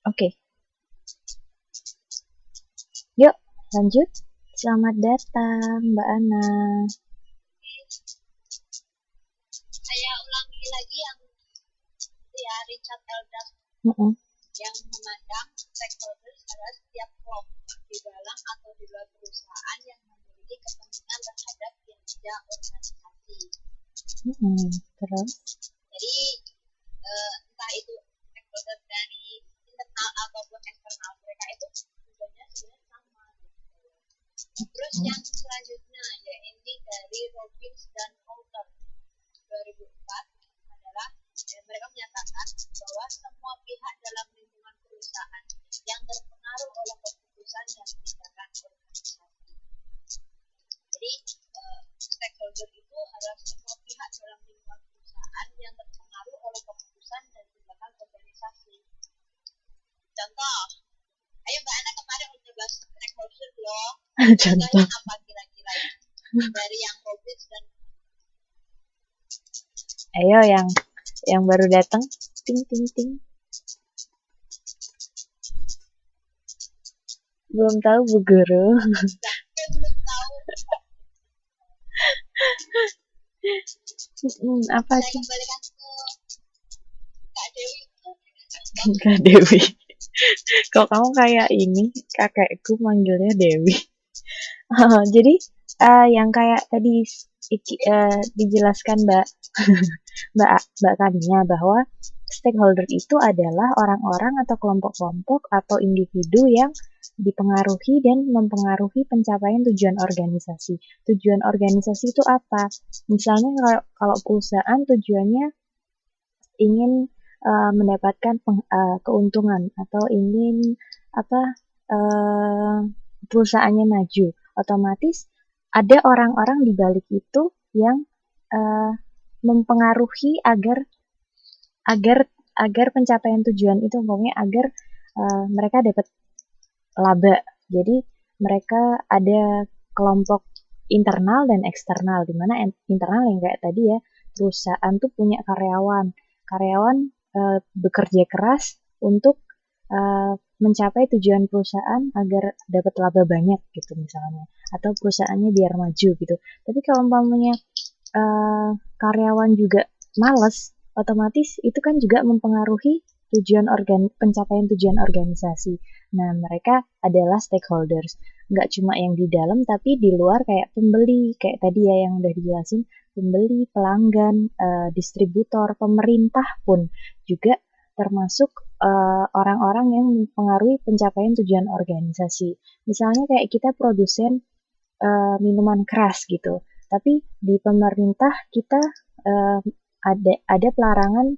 Oke, yuk lanjut. Selamat datang Mbak Ana. Saya ulangi lagi yang ya Richard Eldas yang memandang stakeholders adalah setiap kelompok di dalam atau di luar perusahaan yang memiliki kepentingan terhadap kinerja organisasi. Terus? Jadi entah itu stakeholder dari internal ataupun eksternal, mereka itu tujuannya sebenarnya sama. Terus yang selanjutnya ya ini dari Robbins dan Coulter 2004 adalah mereka menyatakan bahwa semua pihak dalam lingkungan perusahaan yang terpengaruh oleh keputusan dan tindakan organisasi. Jadi stakeholder itu adalah semua pihak dalam lingkungan perusahaan yang terpengaruh oleh keputusan dan tindakan organisasi. Contoh, ayo Mbak Ana kemarin udah bahas stakeholder loh. Contoh apa kira-kira dari yang Robbins dan ayo yang baru datang, ting ting ting. Belum tahu Bu Guru. belum tahu. Apa sih? Saya kembalikan ke Kak Dewi. Kak Dewi. Kok kamu kayak ini, kakekku manggilnya Dewi. Jadi yang kayak tadi dijelaskan Mbak Kania bahwa stakeholder itu adalah orang-orang atau kelompok-kelompok atau individu yang dipengaruhi dan mempengaruhi pencapaian tujuan organisasi. Tujuan organisasi itu apa? Misalnya kalau perusahaan tujuannya ingin mendapatkan keuntungan atau ingin perusahaannya maju, otomatis ada orang-orang di balik itu yang mempengaruhi agar pencapaian tujuan itu, pokoknya agar mereka dapat laba. Jadi mereka ada kelompok internal dan eksternal, di mana internal yang kayak tadi ya, perusahaan tuh punya karyawan bekerja keras untuk mencapai tujuan perusahaan agar dapat laba banyak gitu misalnya, atau perusahaannya biar maju gitu. Tapi kalau umpamanya karyawan juga males, otomatis itu kan juga mempengaruhi pencapaian tujuan organisasi. Nah, mereka adalah stakeholders. Nggak cuma yang di dalam, tapi di luar kayak pembeli, kayak tadi ya yang udah dijelasin, pembeli, pelanggan, distributor, pemerintah pun juga termasuk orang-orang yang mempengaruhi pencapaian tujuan organisasi. Misalnya kayak kita produsen minuman keras gitu, tapi di pemerintah kita ada pelarangan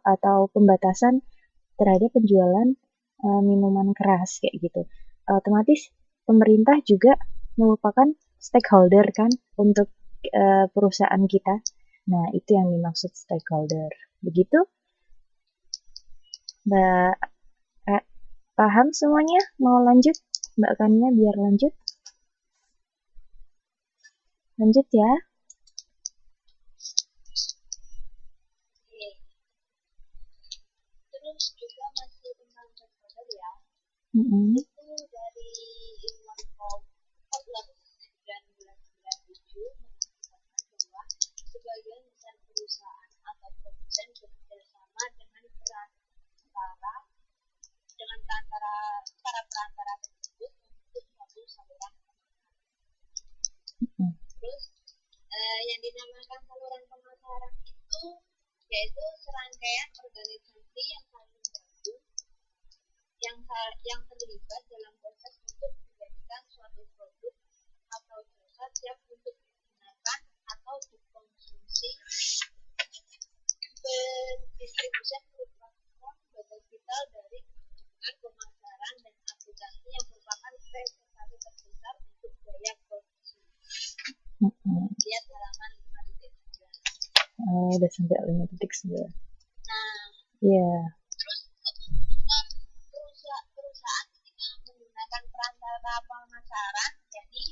atau pembatasan terhadap penjualan minuman keras kayak gitu. Otomatis pemerintah juga merupakan stakeholder kan untuk perusahaan kita. Nah, itu yang dimaksud stakeholder. Begitu? Mbak paham semuanya? Mau lanjut? Mbak Kania biar lanjut. Lanjut ya. Terus juga masih tentang stakeholder ya. Itu dari Infocom 1997 mengatakan bahwa sebagian besar perusahaan atau produsen bekerja sama dengan para perantara tersebut untuk suatu saluran pemasaran. Terus yang dinamakan saluran pemasaran itu yaitu serangkaian organisasi yang saling bergabung yang terlibat dalam proses untuk menjadikan suatu produk atau jasa siap untuk digunakan atau dikonsumsi. Pendistribusian merupakan bagian vital dari keuntungan pemasaran dan aplikasi yang merupakan representasi terbesar untuk biaya produksi. Lihat halaman 5.9. Udah sampai 5.9. Nah, yeah. Terus keuntungan perusahaan ketika menggunakan perantara pemasaran, jadi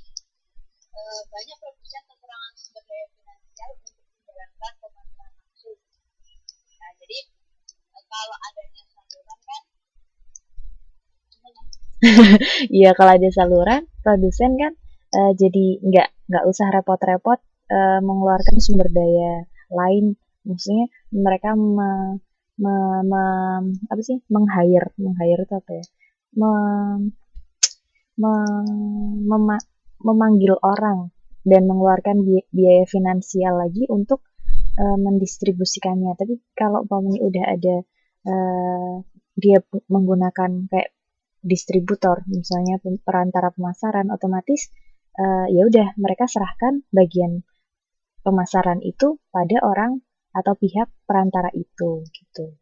banyak produsen kekurangan sumber daya finansial untuk menjalankan pemasaran langsung. Nah, jadi kalau adanya saluran kan Iya, kalau ada saluran, produsen kan jadi nggak usah repot-repot mengeluarkan sumber daya lain. Maksudnya mereka me, apa sih meng-hire itu apa ya? Me- memanggil orang dan mengeluarkan biaya finansial lagi untuk mendistribusikannya. Tapi kalau umpamanya udah ada uh, dia menggunakan kayak distributor, misalnya perantara pemasaran, otomatis ya udah mereka serahkan bagian pemasaran itu pada orang atau pihak perantara itu gitu.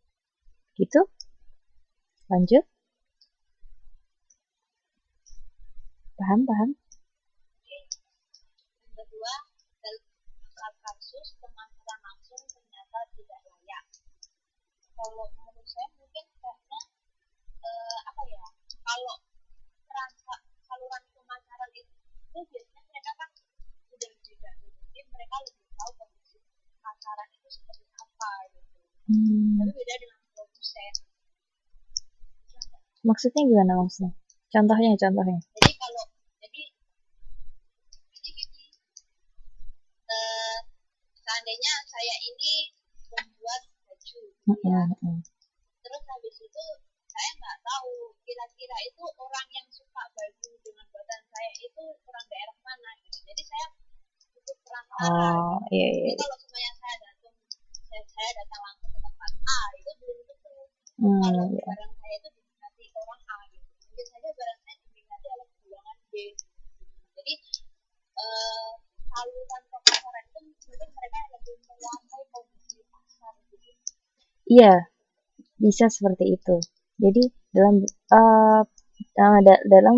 Gitu? Lanjut? Paham, paham? Yang kedua, dalam kasus pemasaran langsung ternyata tidak layak. Kalau menurut saya mungkin karena apa ya? Kalau saluran pemasaran itu biasanya mereka kan udah beda gitu. Jadi mereka lebih tahu kondisi pasaran itu seperti apa gitu. Tapi beda dengan produsen. Maksudnya gimana maksudnya? Contohnya. Jadi kalau jadi gini, seandainya saya ini membuat baju ya. Terus habis itu saya nggak tahu kira-kira itu orang yang suka baju dengan buatan saya itu orang daerah mana gitu. Jadi saya butuh perantara. Iya. Jadi kalau semuanya saya datang langsung ke tempat A itu belum tentu. Kalau barang saya itu diminati orang A gitu. Mungkin saja barang saya diminati oleh golongan B. Jadi saluran pemasaran itu mungkin mereka lebih menguasai kondisi pasar gitu. Iya, bisa seperti itu. Jadi dalam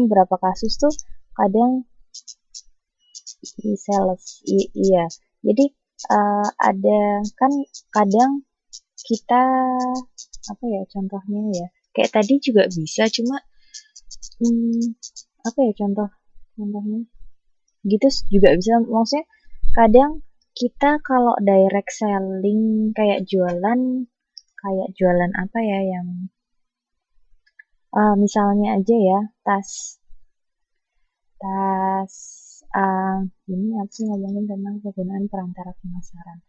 beberapa kasus tuh kadang sales, iya. Jadi ada kan kadang kita apa ya contohnya ya? Kayak tadi juga bisa, cuma apa ya contohnya? Gitu juga bisa. Maksudnya kadang kita kalau direct selling kayak jualan apa ya yang misalnya aja ya tas tas ini apa sih ngomongin tentang penggunaan perantara pemasaran.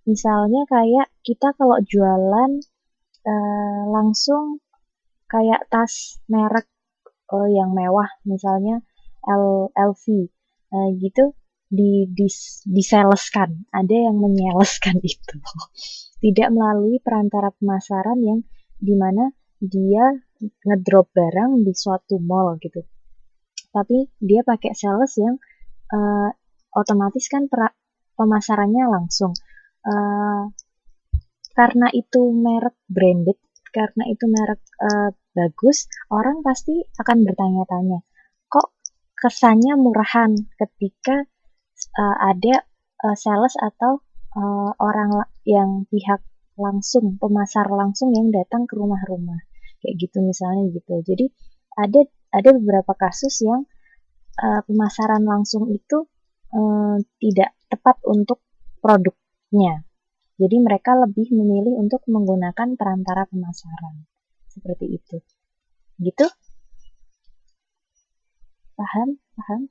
Misalnya kayak kita kalau jualan langsung kayak tas merek yang mewah, misalnya LV gitu disaleskan, ada yang menyaleskan itu tidak melalui perantara pemasaran yang dimana dia ngedrop barang di suatu mall gitu, tapi dia pakai sales yang otomatis kan pemasarannya langsung. Karena itu merek branded, karena itu merek bagus, orang pasti akan bertanya-tanya, kok kesannya murahan ketika ada sales atau orang yang pihak langsung, pemasar langsung yang datang ke rumah-rumah. Kayak gitu misalnya gitu. Jadi ada beberapa kasus yang pemasaran langsung itu tidak tepat untuk produknya. Jadi mereka lebih memilih untuk menggunakan perantara pemasaran. Seperti itu. Gitu? Paham? Paham?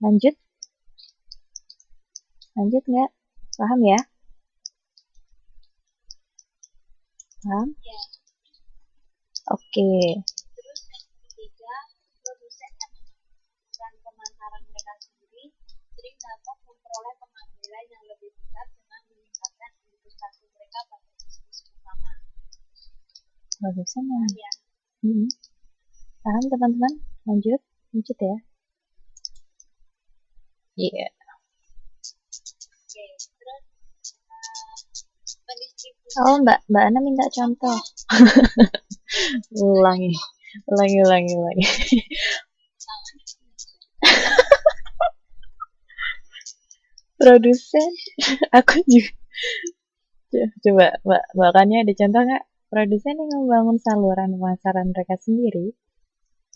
Lanjut? Lanjut nggak? Paham ya? Paham? Ya. Oke. Terus yang ketiga, produsen yang melakukan pemasaran mereka sendiri sering dapat memperoleh pengambilan yang lebih besar dengan meningkatkan investasi mereka pada bisnis utama. Produsen yang ya. Paham teman-teman? Lanjut ya. Iya. Oke, terus pendistribusi. Oh, Mbak Ana minta contoh. ulangi. Produsen, aku juga. Coba Mbak Kanya ada contoh nggak? Produsen yang membangun saluran pemasaran mereka sendiri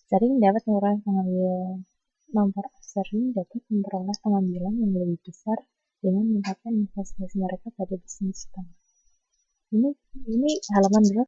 sering dapat memperoleh pengambilan yang lebih besar dengan meningkatkan investasi mereka pada bisnis utama. Ini halaman berapa?